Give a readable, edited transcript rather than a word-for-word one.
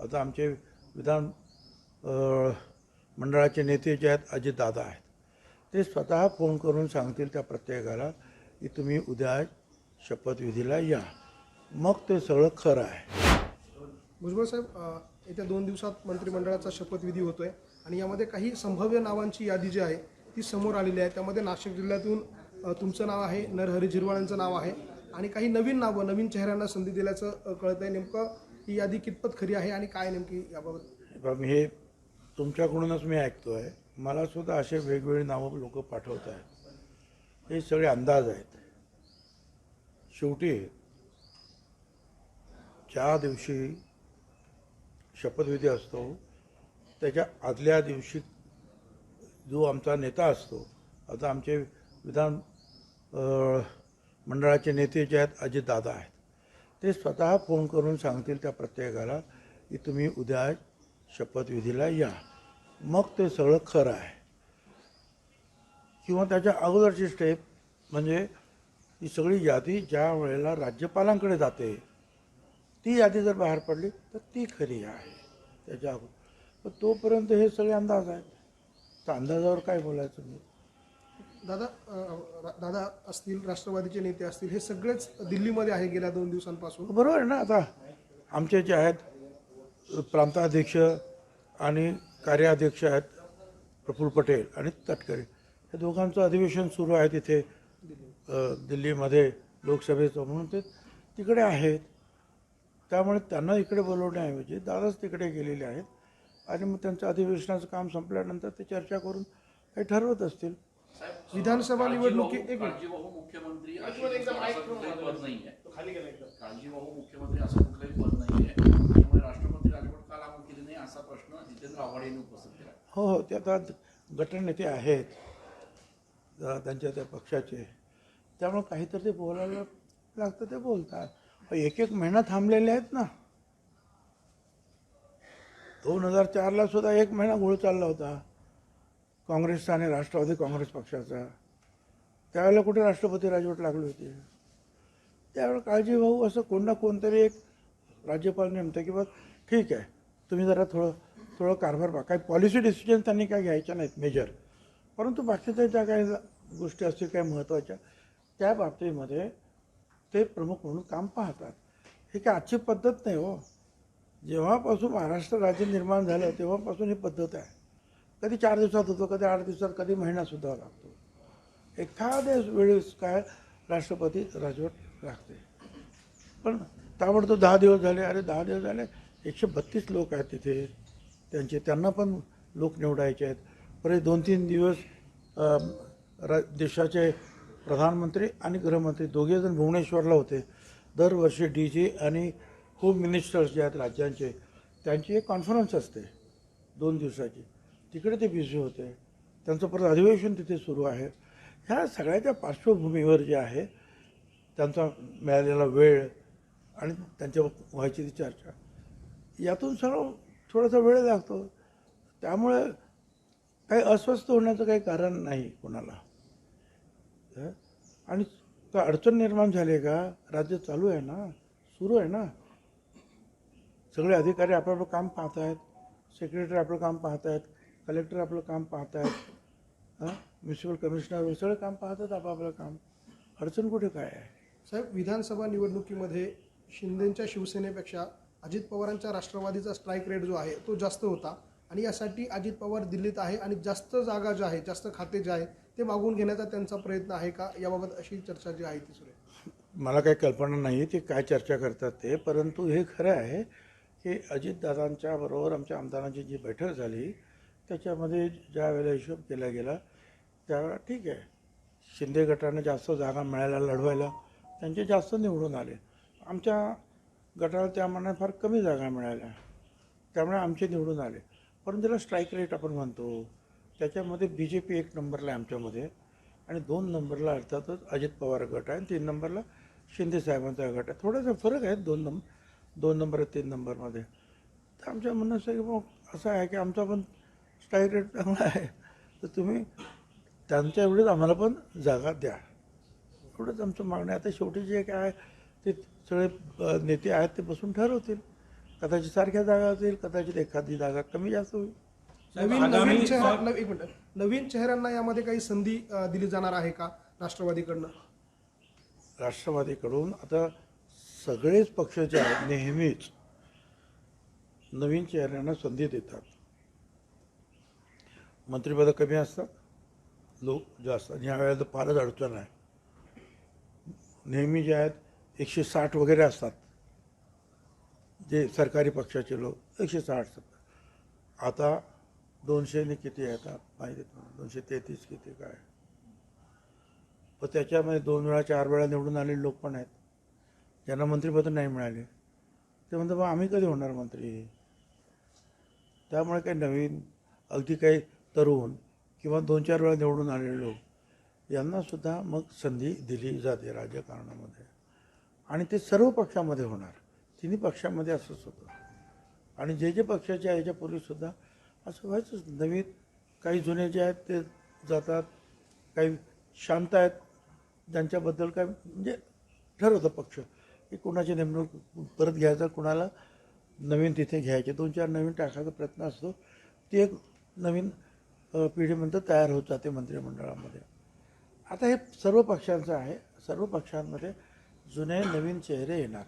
आता आमचे विधान मंडळाचे नेते जे आहेत अजितदादा आहेत, ते स्वतः फोन करून सांगतील त्या प्रत्येकाला की तुम्ही उद्या शपथविधीला या. मग ते सगळं खरं आहे. भुजबळ साहेब, येत्या 2 दिवसात मंत्रिमंडळाचा शपथविधी होतोय आणि यामध्ये काही संभाव्य नावांची यादी जी आहे ती समोर आलेली आहे. त्यामध्ये नाशिक जिल्ह्यातून तुमचं नाव आहे, नरहरी झिरवाळांचं नाव आहे आणि काही नवीन नावं, नवीन चेहऱ्यांना संधी दिल्याचं कळतंय. नेमकं ही यादी कितपत खरी आहे आणि काय नेमकी याबाबत? पण हे तुमच्याकडूनच मी ऐकतो आहे. मला सुद्धा असे वेगवेगळी नावं लोक पाठवत आहेत. हे सगळे अंदाज आहेत. शेवटी ज्या दिवशी शपथविधी असतो त्याच्या आदल्या दिवशी जो आमचा नेता असतो, आता आमचे विधान मंडळाचे नेते जे आहेत अजितदादा आहेत, ते स्वतः फोन करून सांगतील त्या प्रत्येकाला की तुम्ही उद्या शपथविधीला या. मग ते सगळं खरं आहे. किंवा त्याच्या अगोदरची स्टेप म्हणजे ही सगळी यादी ज्या वेळेला राज्यपालांकडे जाते ती यादी जर बाहेर पडली तर ती खरी आहे त्याच्या अगोदर. पण तोपर्यंत हे सगळे अंदाज आहेत. तर अंदाजावर काय बोलायचं मी? दादा असतील, राष्ट्रवादीचे नेते असतील, हे सगळेच दिल्लीमध्ये आहे गेल्या 2 दिवसांपासून. बरोबर आहे ना. आता आमचे जे आहेत प्रांताध्यक्ष आणि कार्याध्यक्ष आहेत प्रफुल्ल पटेल आणि तटकरे, हे दोघांचं अधिवेशन सुरू आहे तिथे दिल्लीमध्ये लोकसभेचं, म्हणून ते तिकडे आहेत. त्यामुळे त्यांना इकडे बोलवण्याऐवजी दादाच तिकडे गेलेले आहेत आणि मग त्यांचं अधिवेशनाचं काम संपल्यानंतर ते चर्चा करून काही ठरवत असतील. विधानसभा निवडणुकी काळजीवाहू मुख्यमंत्री असं कुठलंही पद नाही आहे. काळजीवाहू मुख्यमंत्री असं कुठलंही पद नाही आहे. त्यामुळे राष्ट्रपती राजवट का लागू केली नाही असा प्रश्न जितेंद्र आव्हाड यांनी उपस्थित केला. हो, ते आता गटनेते आहेत त्यांच्या त्या पक्षाचे, त्यामुळे काहीतरी ते बोलायला लागतं ते बोलतात. एक एक महिना थांबलेले आहेत ना. 2004ला सुद्धा 1 महिना घोळ चालला होता काँग्रेसचा आणि राष्ट्रवादी काँग्रेस पक्षाचा. त्यावेळेला कुठे राष्ट्रपती राजवट लागली होती? त्यावेळेला काळजीभाऊ असं कोण ना कोणतरी एक राज्यपाल नेमतं की बा ठीक आहे तुम्ही जरा थोडं कारभार बघा. काही पॉलिसी डिसिजन त्यांनी काय घ्यायच्या नाहीत मेजर, परंतु बाकीच्या ज्या काही गोष्टी असतील काही महत्त्वाच्या त्या बाबतीमध्ये ते प्रमुख म्हणून काम पाहतात. हे काय आजची पद्धत नाही हो. जेव्हापासून महाराष्ट्र राज्य निर्माण झालं तेव्हापासून ही पद्धत आहे. कधी 4 दिवसात होतो, कधी 8 दिवसात, कधी महिनासुद्धा लागतो. एखाद्या वेळेस काय राष्ट्रपती राजवट लागते. पण ताबडतोब 10 दिवस झाले, अरे 10 दिवस झाले, 132 लोक आहेत तिथे त्यांना पण लोक निवडायचे आहेत. परत 2-3 दिवस देशाचे प्रधानमंत्री आणि गृहमंत्री दोघेजण भुवनेश्वरला होते. दरवर्षी DG आणि होम मिनिस्टर्स जे आहेत राज्यांचे, त्यांची एक कॉन्फरन्स असते 2 दिवसाची. तिकडे ते बिझी होते. त्यांचं परत अधिवेशन तिथे सुरू आहे. ह्या सगळ्याच्या पार्श्वभूमीवर जे आहे त्यांचा मिळालेला वेळ आणि त्यांच्या व्हायची ती चर्चा, यातून सगळं थोडासा वेळ लागतो. त्यामुळे काही अस्वस्थ होण्याचं काही कारण नाही कोणाला. आणि का अडचण निर्माण झाली आहे का? राज्य चालू आहे ना, सुरू आहे ना. सगळे अधिकारी आपलं काम पाहत आहेत, सेक्रेटरी आपलं काम पाहत आहेत, कलेक्टर आपलं काम पाहत आहेत, म्युन्सिपल कमिशनर सगळे काम पाहतात आपापलं काम. अडचण कुठे काय आहे? साहेब, विधानसभा निवडणुकीमध्ये शिंदेंच्या शिवसेनेपेक्षा अजित पवारांच्या राष्ट्रवादीचा स्ट्राईक रेट जो आहे तो जास्त होता आणि यासाठी अजित पवार दिल्लीत आहे आणि जास्त जागा ज्या आहे, जास्त खाते जे आहे ते मागून घेण्याचा त्यांचा प्रयत्न आहे का? याबाबत अशी चर्चा जी आहे ती सुरू आहे. मला काही कल्पना नाही ते काय चर्चा करतात ते, परंतु हे खरं आहे की अजितदादांच्या बरोबर आमच्या आमदारांची जी बैठक झाली त्याच्यामध्ये ज्या वेळेला हिशोब केला गेला त्यावेळेला ठीक आहे, शिंदे गटाने जास्त जागा मिळायला लढवायला त्यांचे जास्त निवडून आले. आमच्या गटाला त्यामानाने फार कमी जागा मिळाल्या, त्यामुळे आमचे निवडून आले. परंतु त्याला स्ट्राईक रेट आपण म्हणतो त्याच्यामध्ये BJP 1 नंबरला आहे आमच्यामध्ये आणि 2 नंबरला अर्थातच अजित पवार गट आहे आणि 3 नंबरला शिंदे साहेबांचा गट आहे. थोडासा फरक आहे 2 नंबर 3 नंबरमध्ये. तर आमच्या म्हणणं असं की मग असं आहे की आमचा पण स्ट्राईक रेट चांगला आहे, तर तुम्ही त्यांच्या एवढीच आम्हाला पण जागा द्या, एवढंच आमचं मागणं आहे. आता शेवटी जे काय आहे ते सगळे नेते आहेत ते बसून ठरवतील. कदाचित सारख्या जागा असतील, कदाचित एखादी जागा कमी जास्त होईल. नवीन चेहरा एक मिनिट, नवीन चेहऱ्यांना यामध्ये काही संधी दिली जाणार आहे का राष्ट्रवादीकडनं? राष्ट्रवादीकडून आता सगळेच पक्ष जे आहेत नेहमीच नवीन चेहऱ्यांना संधी देतात. मंत्रिपदं कमी असतात, लोक जास्त, आणि ह्यावेळेला तर फारच अडचण आहे. नेहमी जे आहेत 160 वगैरे असतात जे सरकारी पक्षाचे लोक, 160 असतात. आता 200 ने किती आहे आता माहिती आहे, 233 किती काय. पण त्याच्यामध्ये 2 वेळा 4 वेळा निवडून आलेले लोक पण आहेत ज्यांना मंत्रिपद नाही मिळाले. ते म्हणतात मग आम्ही कधी होणार मंत्री. त्यामुळे काही नवीन अगदी काही तरुण किंवा 2-4 वेळा निवडून आलेले लोक यांनासुद्धा मग संधी दिली जाते राजकारणामध्ये. आणि ते सर्व पक्षामध्ये होणार, तिन्ही पक्षामध्ये असंच होतं. आणि जे जे पक्षाचे आहे याच्यापूर्वीसुद्धा असं व्हायचंच. नवीन काही जुने जे आहेत ते जातात, काही शांत आहेत ज्यांच्याबद्दल काय म्हणजे ठरवतं पक्ष की कुणाची नेमणूक परत घ्यायचा, कुणाला नवीन तिथे घ्यायचे. 2-4 नवीन टाकायचा प्रयत्न असतो. ती एक नवीन पिढीनंतर तयार होत जाते मंत्रिमंडळामध्ये. आता हे सर्व पक्षांचं आहे. सर्व पक्षांमध्ये जुने नवीन चेहरे येणार.